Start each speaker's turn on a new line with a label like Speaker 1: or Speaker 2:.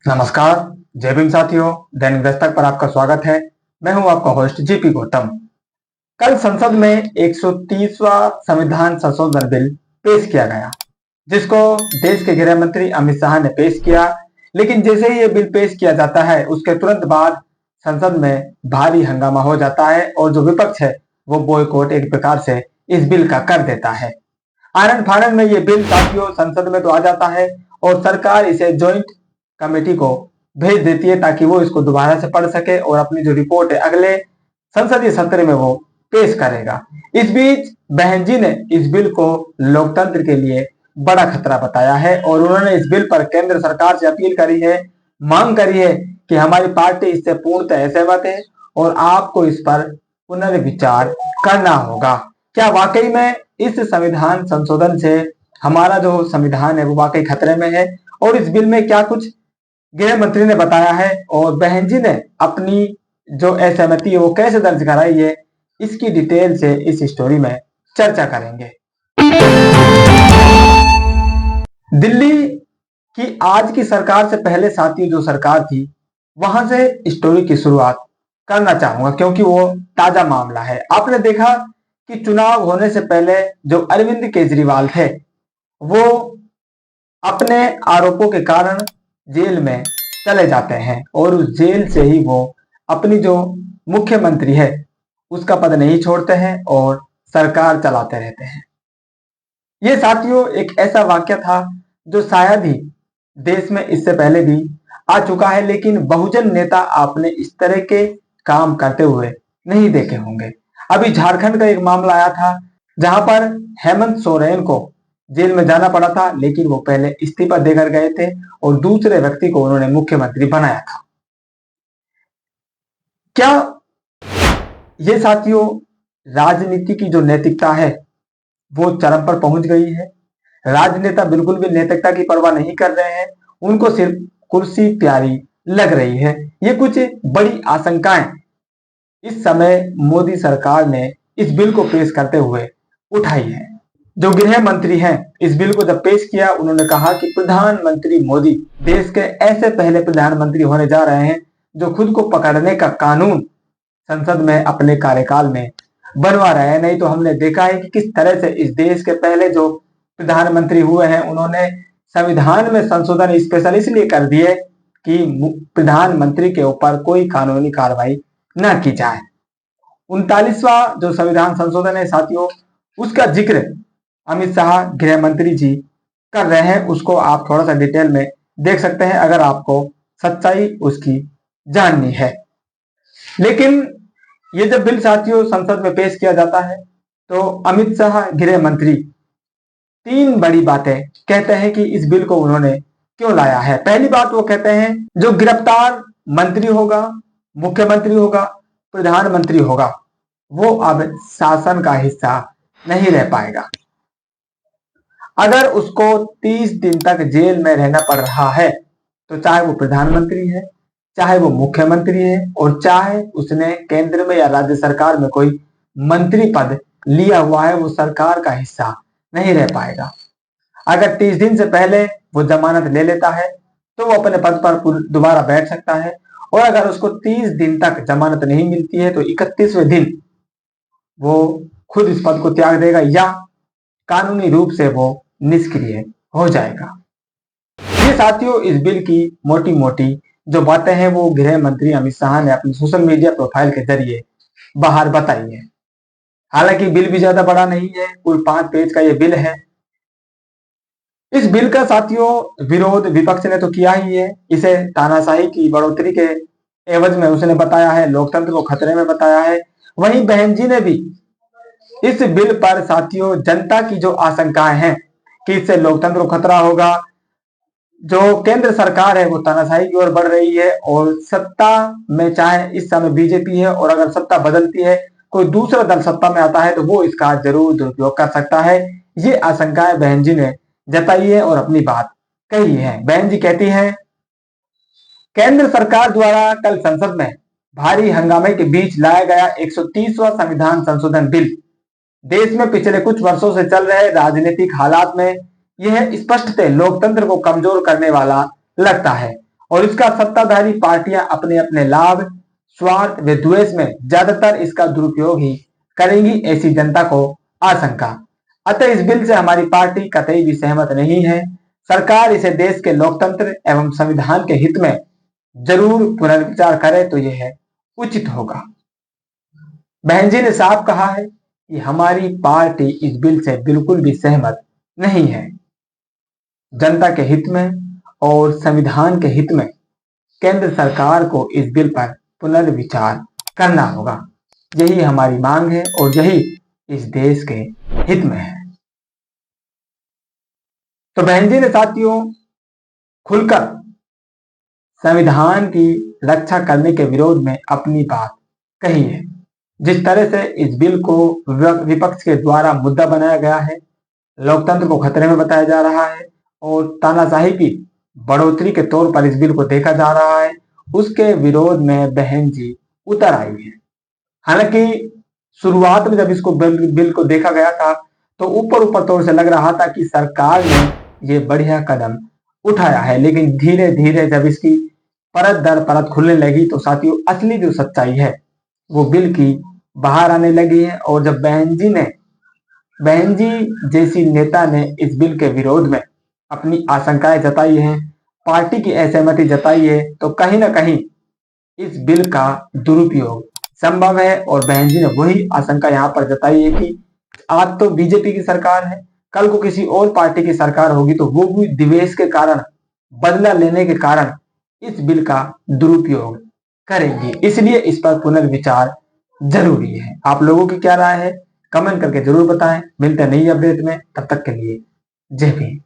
Speaker 1: नमस्कार। जय भीम साथियों, दैनिक दस्तक पर आपका स्वागत है। मैं हूं आपका होस्ट जीपी गौतम। कल संसद में 130वां संविधान संशोधन बिल पेश किया गया, जिसको देश के गृह मंत्री अमित शाह ने पेश किया। लेकिन जैसे ही ये बिल पेश किया जाता है, उसके तुरंत बाद संसद में भारी हंगामा हो जाता है और जो विपक्ष है वो बॉयकॉट एक प्रकार से इस बिल का कर देता है। आनन फानन में ये बिल साथियों संसद में तो आ जाता है और सरकार इसे ज्वाइंट कमेटी को भेज देती है ताकि वो इसको दोबारा से पढ़ सके और अपनी जो रिपोर्ट है अगले संसदीय सत्र में वो पेश करेगा। इस बीच बहन जी ने इस बिल को लोकतंत्र के लिए बड़ा खतरा बताया है और उन्होंने इस बिल पर केंद्र सरकार से अपील करी है, मांग करी है कि हमारी पार्टी इससे पूर्णतः सहमत है और आपको इस पर पुनर्विचार करना होगा। क्या वाकई में इस संविधान संशोधन से हमारा जो संविधान है वो वाकई खतरे में है, और इस बिल में क्या कुछ गृह मंत्री ने बताया है और बहन जी ने अपनी जो असहमति है वो कैसे दर्ज कराई है, इसकी डिटेल से इस स्टोरी में चर्चा करेंगे। दिल्ली की आज की सरकार से पहले साथी जो सरकार थी, वहां से स्टोरी की शुरुआत करना चाहूंगा क्योंकि वो ताजा मामला है। आपने देखा कि चुनाव होने से पहले जो अरविंद केजरीवाल थे वो अपने आरोपों के कारण जेल में चले जाते हैं और उस जेल से ही वो अपनी जो मुख्यमंत्री है उसका पद नहीं छोड़ते हैं और सरकार चलाते रहते हैं। ये साथियों एक ऐसा वाक्य था जो शायद ही देश में इससे पहले भी आ चुका है, लेकिन बहुजन नेता आपने इस तरह के काम करते हुए नहीं देखे होंगे। अभी झारखंड का एक मामला आया था जहां पर हेमंत सोरेन को जेल में जाना पड़ा था, लेकिन वो पहले इस्तीफा देकर गए थे और दूसरे व्यक्ति को उन्होंने मुख्यमंत्री बनाया था। क्या ये साथियों राजनीति की जो नैतिकता है वो चरम पर पहुंच गई है? राजनेता बिल्कुल भी नैतिकता की परवाह नहीं कर रहे हैं, उनको सिर्फ कुर्सी प्यारी लग रही है। ये कुछ बड़ी आशंकाएं इस समय मोदी सरकार ने इस बिल को पेश करते हुए उठाई है। जो गृह मंत्री हैं, इस बिल को जब पेश किया उन्होंने कहा कि प्रधानमंत्री मोदी देश के ऐसे पहले प्रधानमंत्री होने जा रहे हैं जो खुद को पकड़ने का कानून संसद में अपने कार्यकाल में बनवा रहे हैं। नहीं तो हमने देखा है कि किस तरह से इस देश के पहले जो प्रधानमंत्री हुए हैं उन्होंने संविधान में संशोधन स्पेशल इसलिए कर दिए कि प्रधानमंत्री के ऊपर कोई कानूनी कार्रवाई न की जाए। 39वां जो संविधान संशोधन है साथियों, उसका जिक्र अमित शाह गृह मंत्री जी कर रहे हैं। उसको आप थोड़ा सा डिटेल में देख सकते हैं अगर आपको सच्चाई उसकी जाननी है। लेकिन ये जब बिल साथियों संसद में पेश किया जाता है तो अमित शाह गृह मंत्री तीन बड़ी बातें कहते हैं कि इस बिल को उन्होंने क्यों लाया है। पहली बात वो कहते हैं जो गिरफ्तार मंत्री होगा, मुख्यमंत्री होगा, प्रधानमंत्री होगा, वो अब शासन का हिस्सा नहीं रह पाएगा। अगर उसको 30 दिन तक जेल में रहना पड़ रहा है तो चाहे वो प्रधानमंत्री है, चाहे वो मुख्यमंत्री है और चाहे उसने केंद्र में या राज्य सरकार में कोई मंत्री पद लिया हुआ है, वो सरकार का हिस्सा नहीं रह पाएगा। अगर 30 दिन से पहले वो जमानत ले लेता है तो वो अपने पद पर दोबारा बैठ सकता है, और अगर उसको 30 दिन तक जमानत नहीं मिलती है तो 31वें दिन वो खुद इस पद को त्याग देगा या कानूनी रूप से वो निष्क्रिय हो जाएगा। ये साथियों इस बिल की मोटी मोटी जो बातें हैं वो गृह मंत्री अमित शाह ने अपनी सोशल मीडिया प्रोफाइल के जरिए बाहर बताई है। हालांकि बिल भी ज्यादा बड़ा नहीं है, कुल 5 पेज का ये बिल है। इस बिल का साथियों विरोध विपक्ष ने तो किया ही है। इसे तानाशाही की बढ़ोतरी के एवज में उसने बताया है, लोकतंत्र को खतरे में बताया है। वहीं बहन जी ने भी इस बिल पर साथियों जनता की जो आशंकाएं हैं कि इससे लोकतंत्र को खतरा होगा, जो केंद्र सरकार है वो तानाशाही की ओर बढ़ रही है और सत्ता में चाहे इस समय बीजेपी है और अगर सत्ता बदलती है कोई दूसरा दल सत्ता में आता है तो वो इसका जरूर दुरुपयोग कर सकता है। ये आशंकाएं बहन जी ने जताई है और अपनी बात कही है। बहन जी कहती हैं, केंद्र सरकार द्वारा कल संसद में भारी हंगामे के बीच लाया गया 130वां संविधान संशोधन बिल देश में पिछले कुछ वर्षों से चल रहे राजनीतिक हालात में यह स्पष्टतः लोकतंत्र को कमजोर करने वाला लगता है और इसका सत्ताधारी पार्टियां अपने अपने लाभ, स्वार्थ व द्वेष में ज्यादातर इसका दुरुपयोग ही करेंगी, ऐसी जनता को आशंका। अतः इस बिल से हमारी पार्टी कतई भी सहमत नहीं है। सरकार इसे देश के लोकतंत्र एवं संविधान के हित में जरूर पुनर्विचार करे तो यह उचित होगा। बहन जी ने साफ कहा है कि हमारी पार्टी इस बिल से बिल्कुल भी सहमत नहीं है। जनता के हित में और संविधान के हित में केंद्र सरकार को इस बिल पर पुनर्विचार करना होगा। यही हमारी मांग है और यही इस देश के हित में है। तो बहन जी ने साथियों खुलकर संविधान की रक्षा करने के विरोध में अपनी बात कही है। जिस तरह से इस बिल को विपक्ष के द्वारा मुद्दा बनाया गया है, लोकतंत्र को खतरे में बताया जा रहा है और तानाशाही की बढ़ोतरी के तौर पर इस बिल को देखा जा रहा है, उसके विरोध में बहन जी उतर आई है। हालांकि शुरुआत में जब इसको बिल को देखा गया था तो ऊपर ऊपर तौर से लग रहा था कि सरकार ने ये बढ़िया कदम उठाया है, लेकिन धीरे धीरे जब इसकी परत दर परत खुलने लगी तो साथियों असली जो सच्चाई है वो बिल की बाहर आने लगी है। और जब बहन जी जैसी नेता ने इस बिल के विरोध में अपनी आशंकाएं जताई हैं, पार्टी की असहमति जताई है, तो कहीं ना कहीं इस बिल का दुरुपयोग संभव है। और बहन जी ने वही आशंका यहाँ पर जताई है कि आज तो बीजेपी की सरकार है, कल को किसी और पार्टी की सरकार होगी तो वो भी द्वेष के कारण, बदला लेने के कारण इस बिल का दुरुपयोग करेंगी। इसलिए इस पर पुनर्विचार जरूरी है। आप लोगों की क्या राय है कमेंट करके जरूर बताएं। मिलते हैं नई अपडेट में, तब तक के लिए जय भीम।